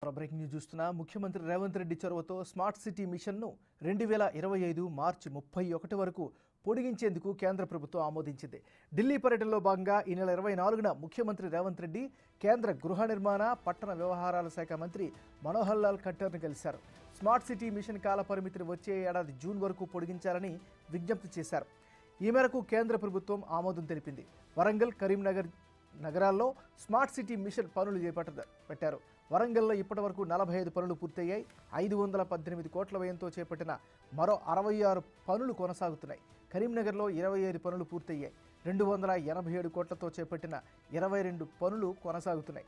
మరో breaking news చూస్తున్నా. ముఖ్యమంత్రి రేవంత్ రెడ్డి చొరవతో స్మార్ట్ సిటీ మిషన్ను 2025 మార్చి 31 వరకు పొడిగించేందుకు కేంద్ర ప్రభుత్వం ఆమోదించింది. ఢిల్లీ పర్యటనలో భాగంగా ఈ నెల 24న ముఖ్యమంత్రి రేవంత్ రెడ్డి కేంద్ర గృహ నిర్మాణ పట్టణ వ్యవహారాల శాఖ మంత్రి మనోహర్ లాల్ ఖట్టర్ను కలిశారు. స్మార్ట్ సిటీ మిషన్ కాల పరిమితిని వచ్చే ఏడాది జూన్ వరకు పొడిగించాలని విజ్ఞప్తి చేశారు. ఈ మేరకు కేంద్ర ప్రభుత్వం ఆమోదం తెలిపింది. వరంగల్, కరీంనగర్ నగరాల్లో స్మార్ట్ సిటీ మిషన్ పనులు చేపట్టారు. వరంగల్లో ఇప్పటివరకు 45 పనులు పూర్తయ్యాయి. 518 కోట్ల వ్యయంతో చేపట్టిన మరో 66 పనులు కొనసాగుతున్నాయి. కరీంనగర్లో 25 పనులు పూర్తయ్యాయి. 287 కోట్లతో చేపట్టిన 22 పనులు కొనసాగుతున్నాయి.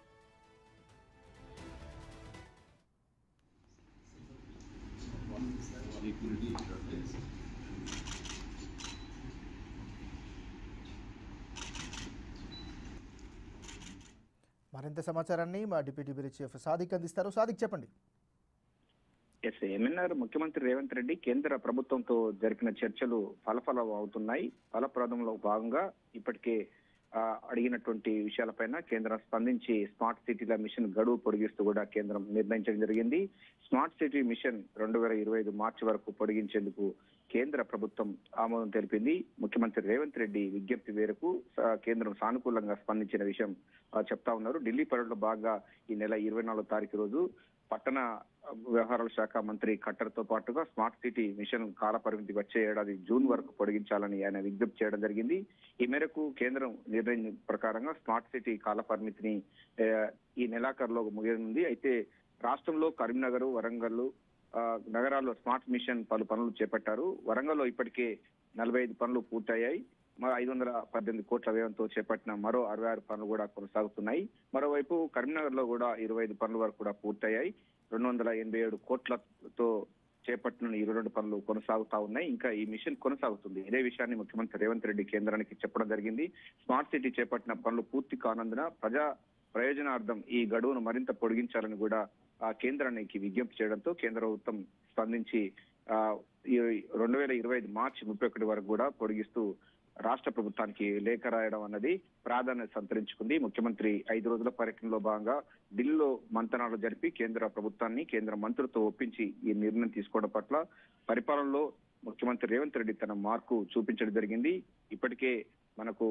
మరింత సమాచారాన్ని మా డిప్యూటీ బ్యూరో చీఫ్ సాదిక్ అందిస్తారు. సాదిక్, చెప్పండి. ఏమన్నారు? ముఖ్యమంత్రి రేవంత్ రెడ్డి కేంద్ర ప్రభుత్వంతో జరిపిన చర్చలు ఫలఫలం అవుతున్నాయి. ఫలప్రదంలో భాగంగా ఇప్పటికే అడిగినటువంటి విషయాలపైన కేంద్రం స్పందించి స్మార్ట్ సిటీల మిషన్ గడువు పొడిగిస్తూ కూడా కేంద్రం నిర్ణయించడం జరిగింది. స్మార్ట్ సిటీ మిషన్ 2025 మార్చి వరకు పొడిగించేందుకు కేంద్ర ప్రభుత్వం ఆమోదం తెలిపింది. ముఖ్యమంత్రి రేవంత్ రెడ్డి విజ్ఞప్తి మేరకు కేంద్రం సానుకూలంగా స్పందించిన విషయం చెప్తా ఉన్నారు. ఢిల్లీ పర్యటనలో భాగంగా ఈ నెల 24వ తారీఖు రోజు పట్టణ వ్యవహారాల శాఖ మంత్రి ఖట్టర్తో పాటుగా స్మార్ట్ సిటీ మిషన్ కాల పరిమితి వచ్చే ఏడాది జూన్ వరకు పొడిగించాలని ఆయన విజ్ఞప్తి చేయడం జరిగింది. ఈ మేరకు కేంద్రం నిర్ణయం ప్రకారంగా స్మార్ట్ సిటీ కాల పరిమితిని ఈ నెలాఖరులో ముగియనుంది. అయితే రాష్ట్రంలో కరీంనగర్, వరంగల్ నగరాల్లో స్మార్ట్ మిషన్ పలు పనులు చేపట్టారు. వరంగల్లో ఇప్పటికే 45 పనులు పూర్తయ్యాయి. 518 కోట్ల వ్యయంతో చేపట్టిన మరో 66 పనులు కూడా కొనసాగుతున్నాయి. మరోవైపు కరీంనగర్ లో కూడా 25 పనుల వరకు కూడా పూర్తయ్యాయి. 287 కోట్లతో చేపట్టిన 22 పనులు కొనసాగుతా ఉన్నాయి. ఇంకా ఈ మిషన్ కొనసాగుతుంది. ఇదే విషయాన్ని ముఖ్యమంత్రి రేవంత్ రెడ్డి కేంద్రానికి చెప్పడం జరిగింది. స్మార్ట్ సిటీ చేపట్టిన పనులు పూర్తి కానందున ప్రజా ప్రయోజనార్థం ఈ గడువును మరింత పొడిగించాలని కూడా కేంద్రానికి విజ్ఞప్తి చేయడంతో కేంద్ర ప్రభుత్వం స్పందించి 2025 మార్చి 31 వరకు కూడా పొడిగిస్తూ రాష్ట్ర ప్రభుత్వానికి లేఖ రాయడం అన్నది ప్రాధాన్యత సంతరించుకుంది. ముఖ్యమంత్రి 5 రోజుల పర్యటనలో భాగంగా ఢిల్లీలో మంతనాలు జరిపి కేంద్ర ప్రభుత్వాన్ని, కేంద్ర మంత్రులతో ఒప్పించి ఈ నిర్ణయం తీసుకోవడం పట్ల పరిపాలనలో ముఖ్యమంత్రి రేవంత్ రెడ్డి తన మార్కు చూపించడం జరిగింది. ఇప్పటికే మనకు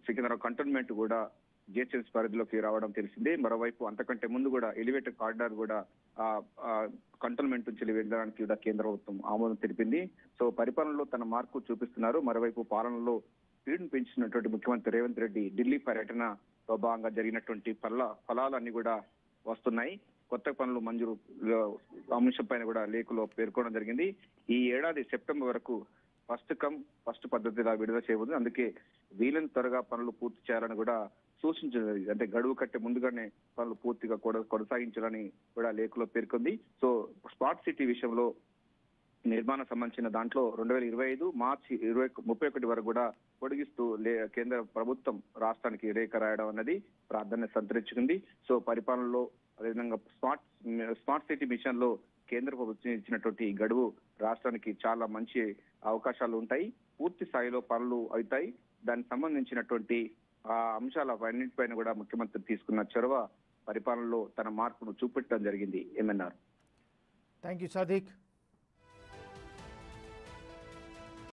సికింద్రాబాద్ కంటోన్మెంట్ కూడా జిహెచ్ఎంసీ పరిధిలోకి రావడం తెలిసిందే. మరోవైపు అంతకంటే ముందు కూడా ఎలివేటెడ్ కారిడార్ కూడా కంటోన్మెంట్ నుంచి వెళ్ళడానికి కూడా కేంద్ర ప్రభుత్వం ఆమోదం తెలిపింది. సో పరిపాలనలో తన మార్కు చూపిస్తున్నారు. మరోవైపు పాలనలో స్పీడ్ను పెంచినటువంటి ముఖ్యమంత్రి రేవంత్ రెడ్డి ఢిల్లీ పర్యటనలో భాగంగా జరిగినటువంటి ఫలాలన్నీ కూడా వస్తున్నాయి. కొత్త పనులు మంజూరు అంశం పైన కూడా లేఖలో పేర్కొనడం జరిగింది. ఈ ఏడాది సెప్టెంబర్ వరకు ఫస్ట్ పద్ధతిగా విడుదల చేయబోతుంది. అందుకే వీలైన త్వరగా పనులు పూర్తి చేయాలని కూడా సూచించడం జరిగింది. అంటే గడువు కట్టే ముందుగానే పనులు పూర్తిగా కొనసాగించాలని కూడా లేఖలో పేర్కొంది. సో స్మార్ట్ సిటీ విషయంలో నిర్మాణం సంబంధించిన దాంట్లో 2025 మార్చి 31 వరకు కూడా పొడిగిస్తూ కేంద్ర ప్రభుత్వం రాష్ట్రానికి లేఖ రాయడం అన్నది ప్రాధాన్యత సంతరించుకుంది. సో పరిపాలనలో అదేవిధంగా స్మార్ట్ సిటీ మిషన్ లో కేంద్ర ప్రభుత్వం ఇచ్చినటువంటి గడువు రాష్ట్రానికి చాలా మంచి అవకాశాలు ఉంటాయి. పూర్తి స్థాయిలో పనులు అవుతాయి. దానికి సంబంధించినటువంటి అంశాల అన్నింటిపైన కూడా ముఖ్యమంత్రి తీసుకున్న చొరవ పరిపాలనలో తన మార్పును చూపెట్టడం జరిగింది. ఏమన్నారు? Thank you Sadiq.